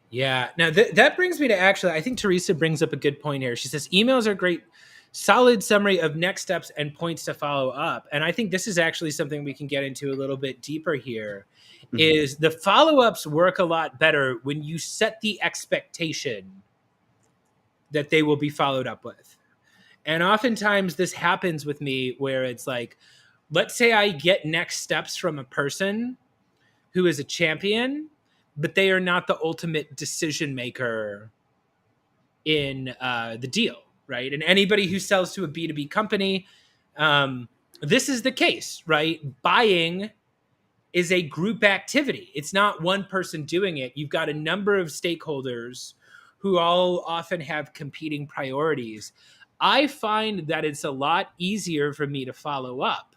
Yeah. Now that brings me to actually, I think Teresa brings up a good point here. She says emails are great, solid summary of next steps and points to follow up. And I think this is actually something we can get into a little bit deeper here.
Mhm.
Is the follow ups work a lot better when you set the expectation that they will be followed up with. And oftentimes this happens with me where it's like, let's say I get next steps from a person who is a champion, but they are not the ultimate decision maker in the deal, right? And anybody who sells to a B2B company, this is the case, right? Buying is a group activity. It's not one person doing it. You've got a number of stakeholders who all often have competing priorities. I find that it's a lot easier for me to follow up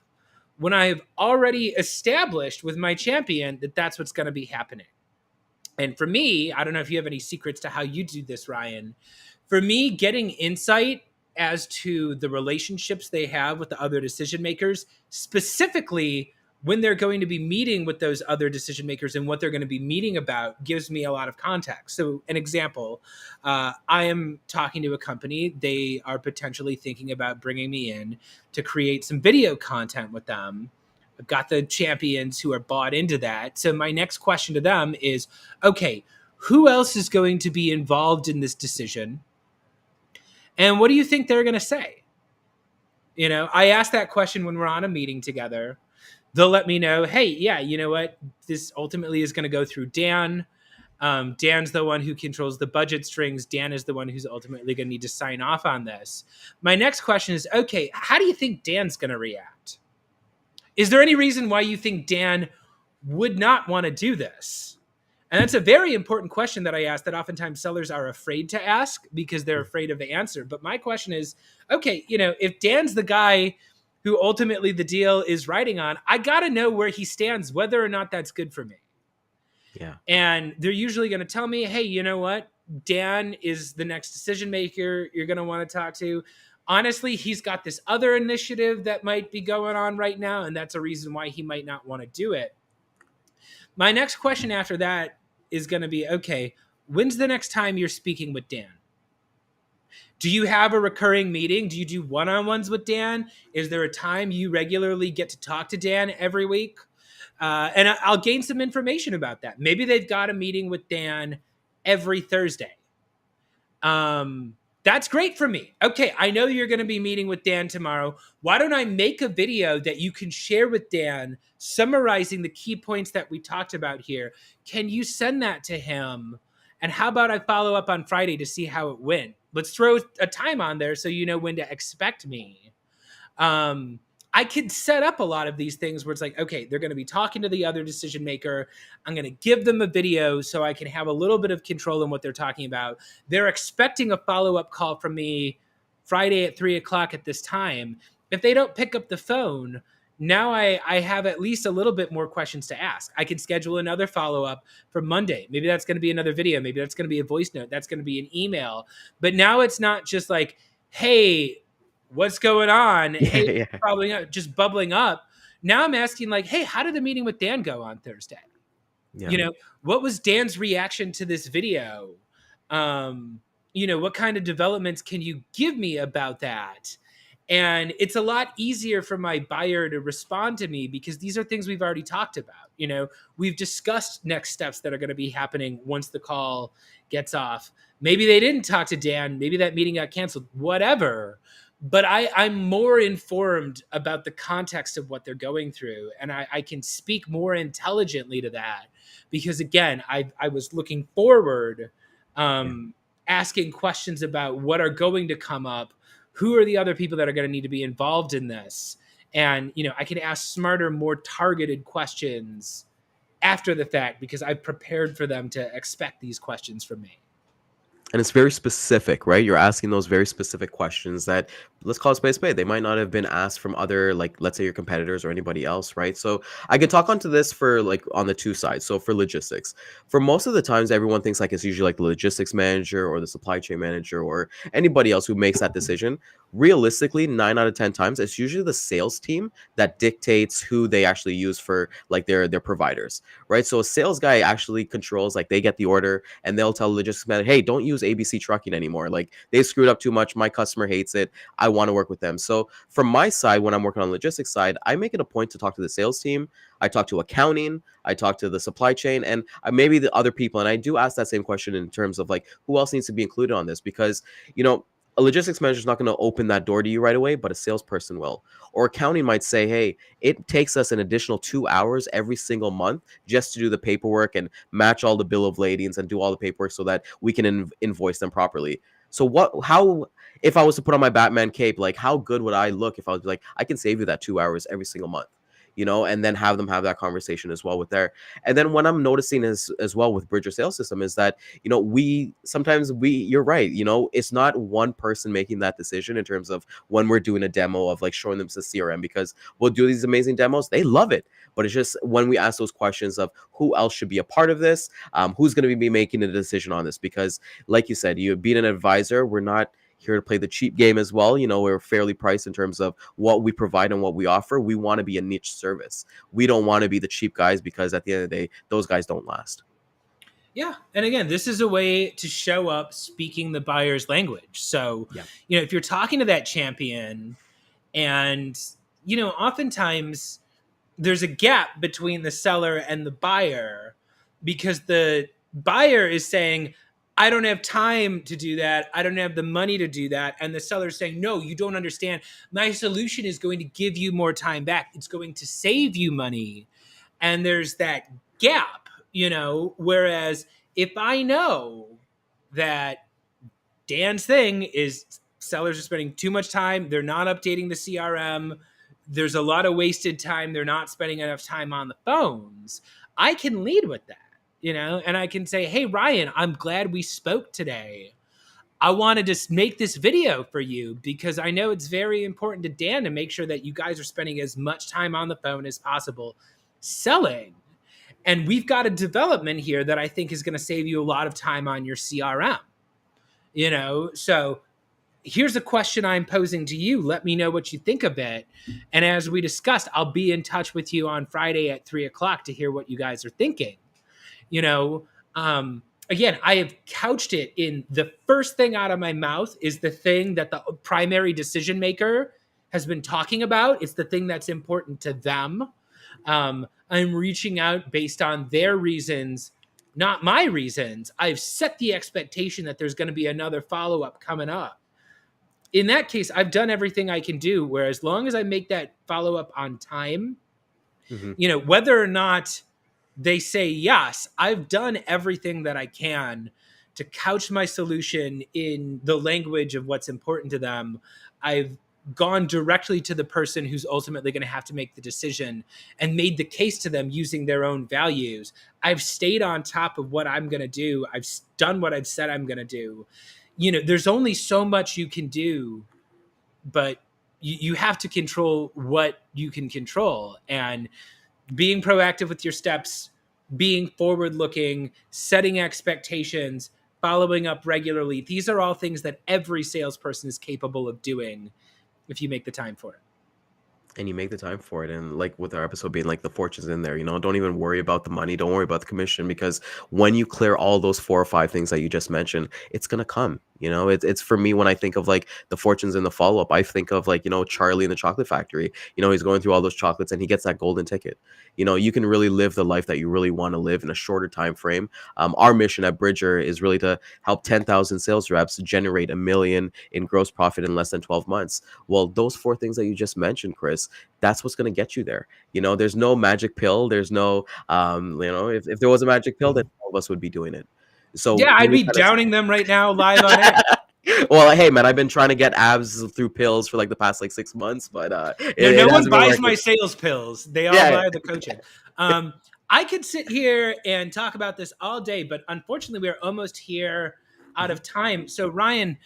when I've already established with my champion that that's what's going to be happening. And for me, I don't know if you have any secrets to how you do this, Ryan. For me, getting insight as to the relationships they have with the other decision makers, specifically when they're going to be meeting with those other decision makers and what they're going to be meeting about, gives me a lot of context. So, an example, I am talking to a company. They are potentially thinking about bringing me in to create some video content with them. I've got the champions who are bought into that. So my next question to them is, okay, who else is going to be involved in this decision? And what do you think they're going to say? You know, I ask that question when we're on a meeting together. They'll let me know, hey, yeah, you know what? This ultimately is going to go through Dan. Dan's the one who controls the budget strings. Dan is the one who's ultimately going to need to sign off on this. My next question is, okay, how do you think Dan's going to react? Is there any reason why you think Dan would not want to do this? And that's a very important question that I ask that oftentimes sellers are afraid to ask because they're afraid of the answer. But my question is, okay, you know, if Dan's the guy who ultimately the deal is riding on, I got to know where he stands, whether or not that's good for me.
Yeah.
And they're usually going to tell me, hey, you know what? Dan is the next decision maker you're going to want to talk to. Honestly, he's got this other initiative that might be going on right now, and that's a reason why he might not want to do it. My next question after that is going to be, okay, when's the next time you're speaking with Dan? Do you have a recurring meeting? Do you do one-on-ones with Dan? Is there a time you regularly get to talk to Dan every week? And I'll gain some information about that. Maybe they've got a meeting with Dan every Thursday. That's great for me. Okay, I know you're going to be meeting with Dan tomorrow. Why don't I make a video that you can share with Dan summarizing the key points that we talked about here? Can you send that to him? And how about I follow up on Friday to see how it went? Let's throw a time on there so you know when to expect me. I could set up a lot of these things where it's like, okay, they're going to be talking to the other decision maker. I'm going to give them a video so I can have a little bit of control in what they're talking about. They're expecting a follow-up call from me Friday at 3:00 at this time. If they don't pick up the phone, now I have at least a little bit more questions to ask. I can schedule another follow-up for Monday. Maybe that's going to be another video. Maybe that's going to be a voice note. That's going to be an email. But now it's not just like, hey, what's going on? Hey,
Yeah. Yeah.
probably not just bubbling up. Now I'm asking like, hey, how did the meeting with Dan go on Thursday?
Yeah.
You know, what was Dan's reaction to this video? Um, you know, what kind of developments can you give me about that? And it's a lot easier for my buyer to respond to me because these are things we've already talked about. You know, we've discussed next steps that are going to be happening once the call gets off. Maybe they didn't talk to Dan. Maybe that meeting got canceled, whatever. But I'm more informed about the context of what they're going through. And I can speak more intelligently to that because, again, I was looking forward,
Yeah.
asking questions about what are going to come up, who are the other people that are going to need to be involved in this, And, I can ask smarter, more targeted questions after the fact because I've prepared for them to expect these questions from me.
And it's very specific, right? You're asking those very specific questions that, let's call it space spade, they might not have been asked from other, like, let's say your competitors or anybody else, right? So I could talk onto this for like on the two sides. So for logistics, for most of the times, everyone thinks like it's usually like the logistics manager or the supply chain manager or anybody else who makes that decision. Realistically, 9 out of 10 times, it's usually the sales team that dictates who they actually use for like their providers, right? So a sales guy actually controls, like, they get the order and they'll tell the logistics manager, hey, don't use ABC Trucking anymore. Like, they screwed up too much. My customer hates it. I want to work with them. So from my side, when I'm working on the logistics side, I make it a point to talk to the sales team. I talk to accounting. I talk to the supply chain and maybe the other people. And I do ask that same question in terms of like, who else needs to be included on this? Because, a logistics manager is not going to open that door to you right away, but a salesperson will. Or accounting might say, hey, it takes us an additional 2 hours every single month just to do the paperwork and match all the bill of ladings and do all the paperwork so that we can invoice them properly. So how, if I was to put on my Batman cape, like, how good would I look if I was like, I can save you that 2 hours every single month, and then have them have that conversation as well with their, and then what I'm noticing as well with Bridger sales system is that, we sometimes you're right, it's not one person making that decision in terms of when we're doing a demo of like showing them the CRM, because we'll do these amazing demos, they love it, but it's just when we ask those questions of who else should be a part of this, who's going to be making a decision on this, because like you said, you being an advisor, we're not here to play the cheap game as well. We're fairly priced in terms of what we provide and what we offer. We want to be a niche service. We don't want to be the cheap guys, because at the end of the day, those guys don't last.
Yeah. And again, this is a way to show up speaking the buyer's language. So,
Yeah.
if you're talking to that champion and, oftentimes there's a gap between the seller and the buyer because the buyer is saying, I don't have time to do that. I don't have the money to do that. And the seller is saying, no, you don't understand. My solution is going to give you more time back. It's going to save you money. And there's that gap, whereas if I know that Dan's thing is sellers are spending too much time, they're not updating the CRM, there's a lot of wasted time, they're not spending enough time on the phones, I can lead with that, and I can say, hey, Ryan, I'm glad we spoke today. I wanted to make this video for you because I know it's very important to Dan to make sure that you guys are spending as much time on the phone as possible selling. And we've got a development here that I think is going to save you a lot of time on your CRM. So here's a question I'm posing to you. Let me know what you think of it. And as we discussed, I'll be in touch with you on Friday at 3:00 to hear what you guys are thinking. Again, I have couched it in the first thing out of my mouth is the thing that the primary decision maker has been talking about. It's the thing that's important to them. I'm reaching out based on their reasons, not my reasons. I've set the expectation that there's going to be another follow-up coming up. In that case, I've done everything I can do, where as long as I make that follow-up on time, whether or not they say yes, I've done everything that I can to couch my solution in the language of what's important to them. I've gone directly to the person who's ultimately going to have to make the decision and made the case to them using their own values. I've stayed on top of what I'm going to do. I've done what I've said I'm going to do. There's only so much you can do, but you have to control what you can control. And being proactive with your steps, being forward looking, setting expectations, following up regularly. These are all things that every salesperson is capable of doing if you make the time for it.
And you make the time for it. And like with our episode being like the fortune's in there, don't even worry about the money, don't worry about the commission, because when you clear all those 4 or 5 things that you just mentioned, it's gonna come. It's for me, when I think of like the fortunes in the follow-up, I think of like, Charlie in the chocolate factory. He's going through all those chocolates and he gets that golden ticket. You can really live the life that you really want to live in a shorter time frame. Our mission at Bridger is really to help 10,000 sales reps generate $1 million in gross profit in less than 12 months. Well, those 4 things that you just mentioned, Chris, that's what's going to get you there. There's no magic pill. There's no, if there was a magic pill, then all of us would be doing it. So
Yeah, I'd
really
be downing them right now live on air.
Well, hey man, I've been trying to get abs through pills for like the past like 6 months, but
No
it
one
hasn't been
buys
working.
my sales pills. They all
Yeah,
buy the coaching. Um, I could sit here and talk about this all day, but unfortunately, we're almost here out
yeah.
of time. So, Ryan,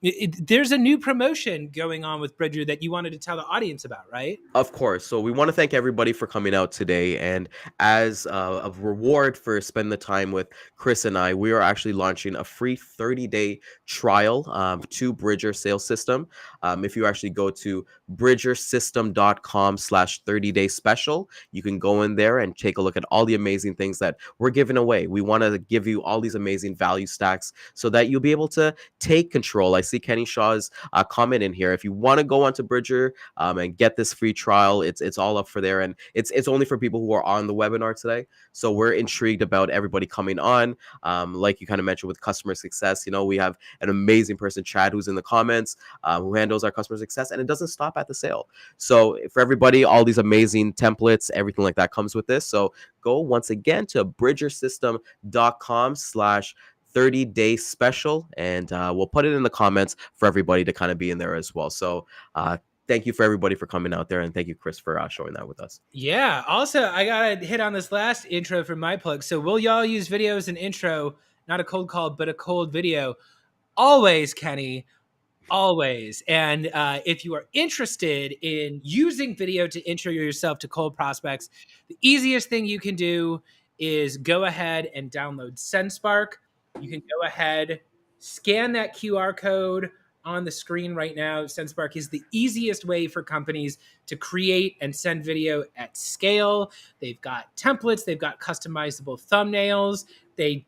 there's a new promotion going on with Bridger that you wanted to tell the audience about, right?
Of course. So we want to thank everybody for coming out today. And as a reward for spending the time with Chris and I, we are actually launching a free 30-day trial to Bridger Sales System. If you actually go to bridgersystem.com/30-day special, you can go in there and take a look at all the amazing things that we're giving away. We want to give you all these amazing value stacks so that you'll be able to take control. I see Kenny Shaw's comment in here. If you want to go onto Bridger, and get this free trial. It's all up for there, and it's only for people who are on the webinar today. So we're intrigued about everybody coming on. Like you kind of mentioned with customer success, we have an amazing person, Chad, who's in the comments, who handles our customer success, and it doesn't stop at the sale. So for everybody, all these amazing templates, everything like that comes with this. So go once again to bridgersystem.com/30-day special, and we'll put it in the comments for everybody to kind of be in there as well. So thank you for everybody for coming out there, and thank you, Chris, for showing that with us.
Yeah. Also, I gotta hit on this last intro for my plug. So, will y'all use video as an intro? Not a cold call, but a cold video. Always, Kenny. Always. And if you are interested in using video to intro yourself to cold prospects, the easiest thing you can do is go ahead and download SendSpark. You can go ahead, scan that QR code on the screen right now. SendSpark is the easiest way for companies to create and send video at scale. They've got templates, they've got customizable thumbnails. They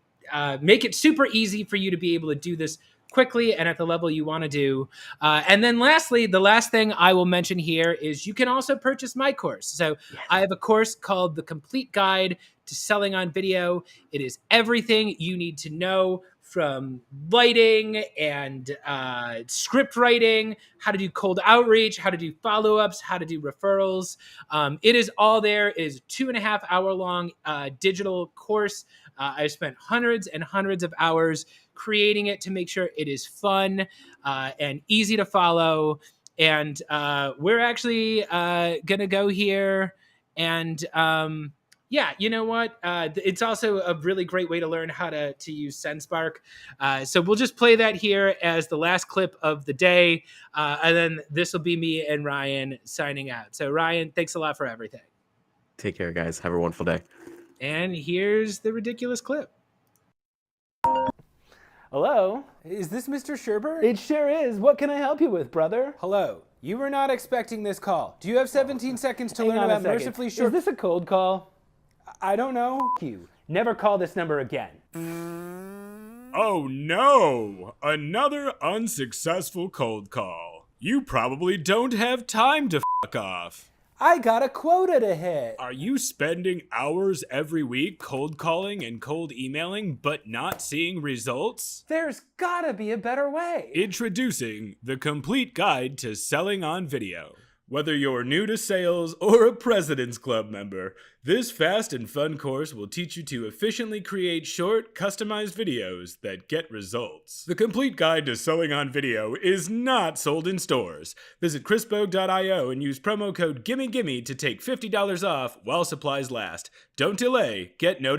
make it super easy for you to be able to do this quickly and at the level you want to do. And then lastly, the last thing I will mention here is you can also purchase my course. So I have a course called The Complete Guide to Selling on Video. It is everything you need to know, from lighting and script writing, how to do cold outreach, how to do follow-ups, how to do referrals. It is all there. It is a 2.5-hour long digital course. I've spent hundreds and hundreds of hours creating it to make sure it is fun and easy to follow. And we're actually going to go here and yeah, you know what? It's also a really great way to learn how to use SendSpark. So we'll just play that here as the last clip of the day. And then this will be me and Ryan signing out. So Ryan, thanks a lot for everything.
Take care, guys. Have a wonderful day.
And here's the ridiculous clip.
Hello?
Is this Mr. Sherber?
It sure is. What can I help you with, brother?
Hello. You were not expecting this call. Do you have 17 seconds to
Hang
learn
on a
about
second.
Mercifully Short?
Is this a cold call?
I don't know.
You. Never call this number again.
Oh no! Another unsuccessful cold call. You probably don't have time to fuck off.
I got a quota to hit.
Are you spending hours every week cold calling and cold emailing but not seeing results?
There's gotta be a better way.
Introducing the complete guide to selling on video. Whether you're new to sales or a President's Club member, this fast and fun course will teach you to efficiently create short, customized videos that get results. The complete guide to selling on video is not sold in stores. Visit chrisbogue.io and use promo code GIMMEGIMME to take $50 off while supplies last. Don't delay, get notified.